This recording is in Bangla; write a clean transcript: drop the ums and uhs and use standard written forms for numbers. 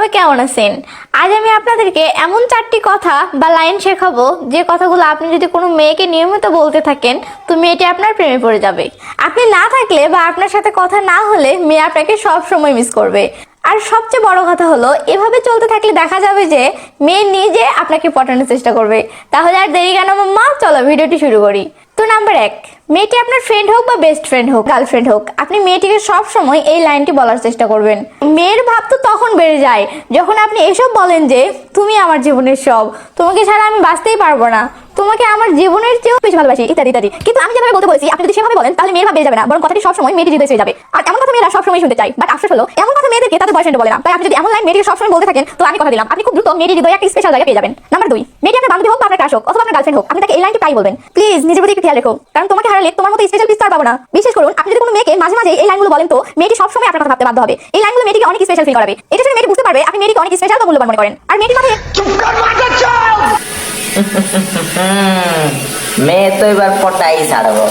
সবাই কেমন আছেন? আজ আমি আপনাদেরকে এমন 4টি কথা বা লাইন শেখাবো যে কথাগুলো আপনি যদি কোনো মেয়েকে নিয়মিত বলতে থাকেন তো মেয়েটি আপনার প্রেমে পড়ে যাবে। আপনি না থাকলে বা আপনার সাথে কথা না হলে মেয়ে আপনাকে সব সময় মিস করবে। আর সবচেয়ে বড় কথা হলো এভাবে চলতে থাকলে দেখা যাবে যে মেয়ে নিজে আপনাকে পটানোর চেষ্টা করবে। তাহলে আর দেরি কেন মাম্মা, চলো ভিডিওটি শুরু করি। তো নাম্বার 1, মেয়েটি আপনার ফ্রেন্ড হোক বা বেস্ট ফ্রেন্ড হোক, গার্লফ্রেন্ড হোক, আপনি মেয়েটিকে সব সময় এই লাইনটি বলার চেষ্টা করবেন। মেয়ের ভাব তো তখন বেড়ে যায় যখন আপনি এসব বলেন যে তুমি আমার জীবনের সব, তোমাকে ছাড়া আমি বাঁচতেই পারবো না, তোমাকে আমার জীবনের চেয়েও বেশি ভালোবাসি, ইত্যাদি ইত্যাদি। কিন্তু আমি যেভাবে বলতে বলেছি আপনি যদি সেভাবে বলেন তাহলে মেয়ের ভাব বেড়ে যাবে না, বরং কথাটি সবসময় মেয়েটি হৃদয়ে চলে যাবে। আর এমন কথা মেয়েরা সবসময় শুনতে চাই, বাট আফসোস হলো এমন কথা মেয়েদেরকে তাদের বয়ফ্রেন্ড বলে না। তাই আপনি যদি এমন লাইন মেয়েটিকে সবসময় বলতে থাকেন তো আমি কথা দিলাম আপনি খুব দ্রুত মেয়েটির হৃদয়ে একটা স্পেশাল জায়গা পেয়ে যাবেন। নাম্বার 2, মেয়েটি আপনার বান্ধবী হোক বা আপনার ক্রাশ হোক অথবা আপনার গার্লফ্রেন্ড হোক, আপনি তাকে এই লাইনটি প্রায় বলবেন, প্লিজ নিজের প্রতি একটু খেয়াল রেখো, কারণ তোমাকে হারালে তোমার মতো স্পেশাল পিস তো আর পাবো না। বিশেষ করুন আপনি যদি কোনো মেয়েকে মাঝে মাঝে এই লাইনগুলো বলেন তো মেয়েটি সবসময় আপনার কথা ভাবতে বাধ্য হবে। এই লাইনগুলো মেয়েটিকে অনেক স্পেশাল ফিল করাবে। এটা শুনে মেয়েটি বুঝতে পারবে আপনি মেয়েটিকে অনেক স্পেশাল বা মূল্যবান মনে করেন। আর মেয়েটির মাথায় মেয়ে তো এবার পটাই ছাড়বো।